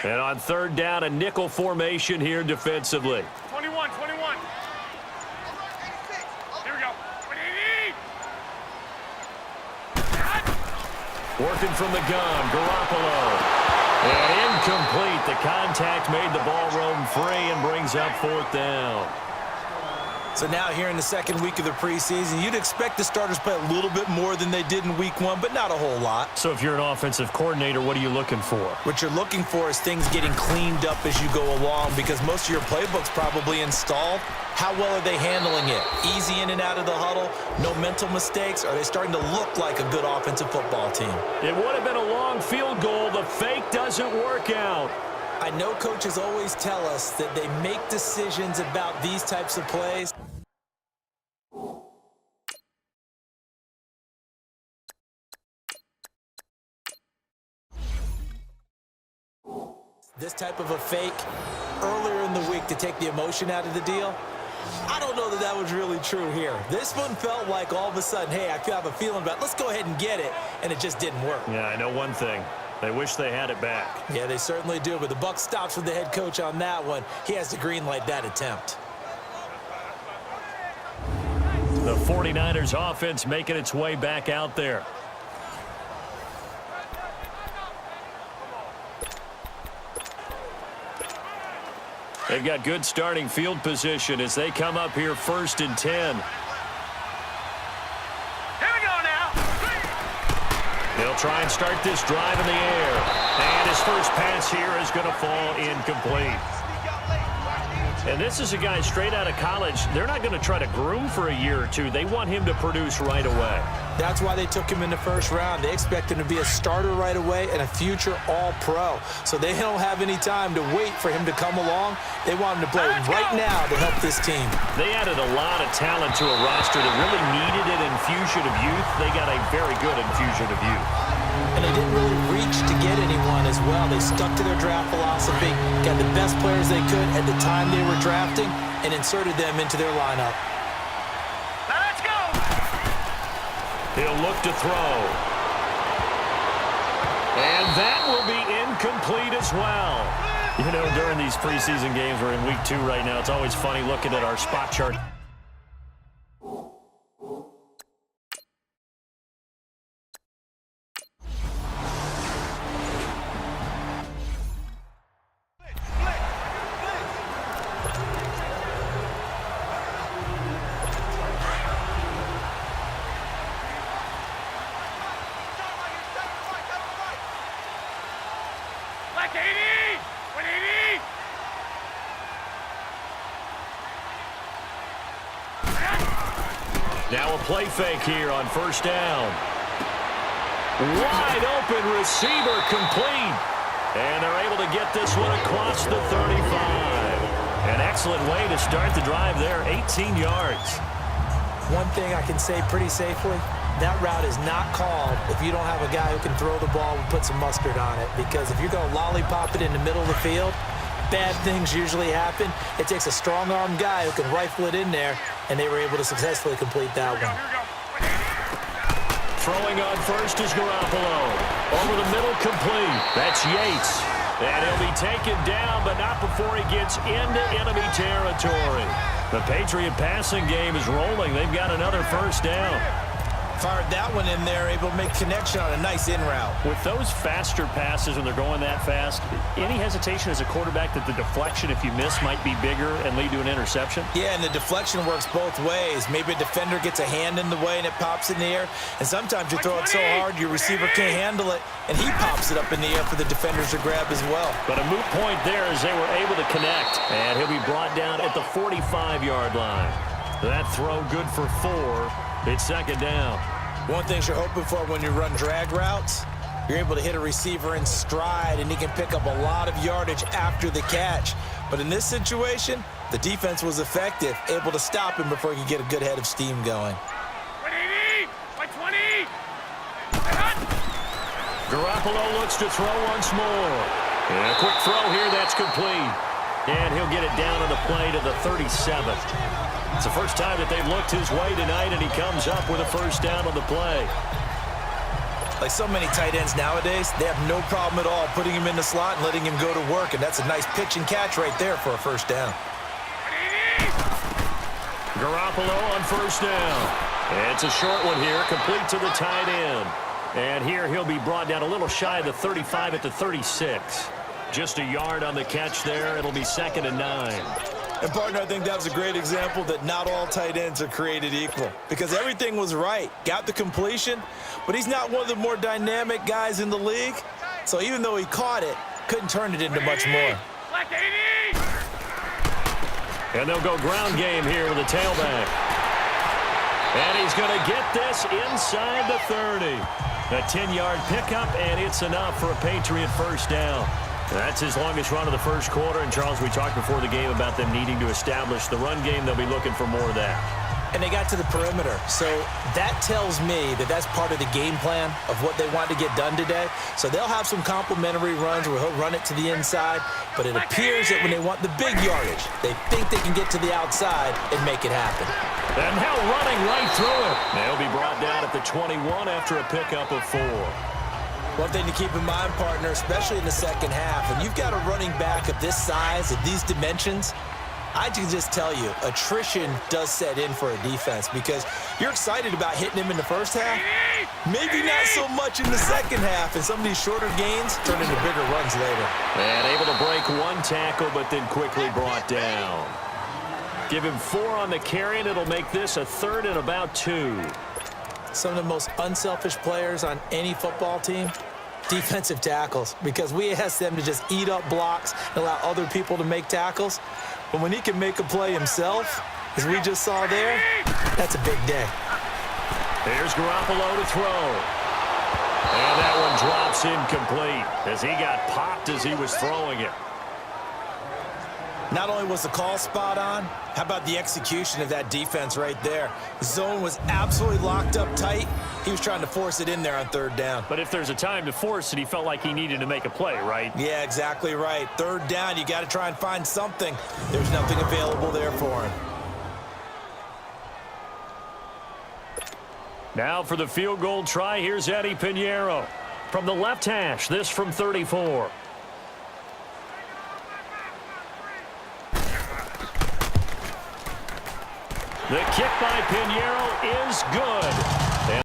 And on third down, a nickel formation here defensively. 21. Here we go. Working from the gun, Garoppolo. And incomplete. The contact made the ball roam free and brings up fourth down. So now here in the second week of the preseason, you'd expect the starters to play a little bit more than they did in week one, but not a whole lot. So if you're an offensive coordinator, what are you looking for? What you're looking for is things getting cleaned up as you go along, because most of your playbook's probably installed. How well are they handling it? Easy in and out of the huddle? No mental mistakes? Are they starting to look like a good offensive football team? It would have been a long field goal. The fake doesn't work out. I know coaches always tell us that they make decisions about these types of plays. This type of a fake earlier in the week to take the emotion out of the deal. I don't know that that was really true here. This one felt like all of a sudden, hey, I have a feeling about it. Let's go ahead and get it, and it just didn't work. Yeah, I know one thing. They wish they had it back. Yeah, they certainly do, but the buck stops with the head coach on that one. He has to green light that attempt. The 49ers offense making its way back out there. They've got good starting field position as they come up here 1st and 10. Here we go now. They'll try and start this drive in the air. And his first pass here is going to fall incomplete. And this is a guy straight out of college. They're not going to try to groom for a year or two. They want him to produce right away. That's why they took him in the first round. They expect him to be a starter right away and a future all-pro. So they don't have any time to wait for him to come along. They want him to play right now to help this team. They added a lot of talent to a roster that really needed an infusion of youth. They got a very good infusion of youth. And they didn't really reach to get anyone as well. They stuck to their draft philosophy, got the best players they could at the time they were drafting, and inserted them into their lineup. Now let's go. He'll look to throw. And that will be incomplete as well. You know, during these preseason games, we're in week 2 right now. It's always funny looking at our spot chart. Like 80. 180. Now a play fake here on 1st down. Wide open receiver complete. And they're able to get this one across the 35. An excellent way to start the drive there, 18 yards. One thing I can say pretty safely, that route is not called if you don't have a guy who can throw the ball and put some mustard on it. Because if you're going to lollipop it in the middle of the field, bad things usually happen. It takes a strong-armed guy who can rifle it in there, and they were able to successfully complete that one. Throwing on first is Garoppolo. Over the middle, complete. That's Yates. And he'll be taken down, but not before he gets into enemy territory. The Patriot passing game is rolling. They've got another 1st down. Fired that one in there, able to make connection on a nice in route. With those faster passes when they're going that fast, any hesitation as a quarterback that the deflection, if you miss, might be bigger and lead to an interception? Yeah, and the deflection works both ways. Maybe a defender gets a hand in the way and it pops in the air. And sometimes you throw it so hard your receiver can't handle it, and he pops it up in the air for the defenders to grab as well. But a moot point there as they were able to connect. And he'll be brought down at the 45-yard line. That throw good for 4. It's 2nd down. One thing you're hoping for when you run drag routes, you're able to hit a receiver in stride, and he can pick up a lot of yardage after the catch. But in this situation, the defense was effective, able to stop him before he could get a good head of steam going. 180. 120. Garoppolo looks to throw once more. And a quick throw here, that's complete. And he'll get it down on the play to the 37th. It's the first time that they've looked his way tonight, and he comes up with a 1st down on the play. Like so many tight ends nowadays, they have no problem at all putting him in the slot and letting him go to work, and that's a nice pitch and catch right there for a first down. Garoppolo on first down. It's a short one here, complete to the tight end. And here he'll be brought down a little shy of the 35 at the 36. Just a yard on the catch there. It'll be 2nd and 9. And, partner, I think that was a great example that not all tight ends are created equal because everything was right. Got the completion, but he's not one of the more dynamic guys in the league. So even though he caught it, couldn't turn it into much more. And they'll go ground game here with a tailback. And he's going to get this inside the 30. A 10-yard pickup, and it's enough for a Patriot first down. That's his longest run of the first quarter. And, Charles, we talked before the game about them needing to establish the run game. They'll be looking for more of that. And they got to the perimeter. So that tells me that that's part of the game plan of what they want to get done today. So they'll have some complementary runs where he'll run it to the inside. But it appears that when they want the big yardage, they think they can get to the outside and make it happen. And now running right through it. They'll be brought down at the 21 after a pickup of 4. One thing to keep in mind, partner, especially in the second half, when you've got a running back of this size, of these dimensions, I can just tell you, attrition does set in for a defense because you're excited about hitting him in the first half. Maybe not so much in the second half, and some of these shorter gains turn into bigger runs later. And able to break one tackle, but then quickly brought down. Give him 4 on the carry, and it'll make this a 3rd and about 2. Some of the most unselfish players on any football team, defensive tackles, because we ask them to just eat up blocks and allow other people to make tackles. But when he can make a play himself, as we just saw there, that's a big day. Here's Garoppolo to throw. And that one drops incomplete as he got popped as he was throwing it. Not only was the call spot on, how about the execution of that defense right there? Zone was absolutely locked up tight. He was trying to force it in there on 3rd down. But if there's a time to force it, he felt like he needed to make a play, right? Yeah, exactly right. 3rd down, you got to try and find something. There's nothing available there for him. Now for the field goal try, here's Eddie Pinheiro. From the left hash, this from 34. The kick by Pinheiro is good.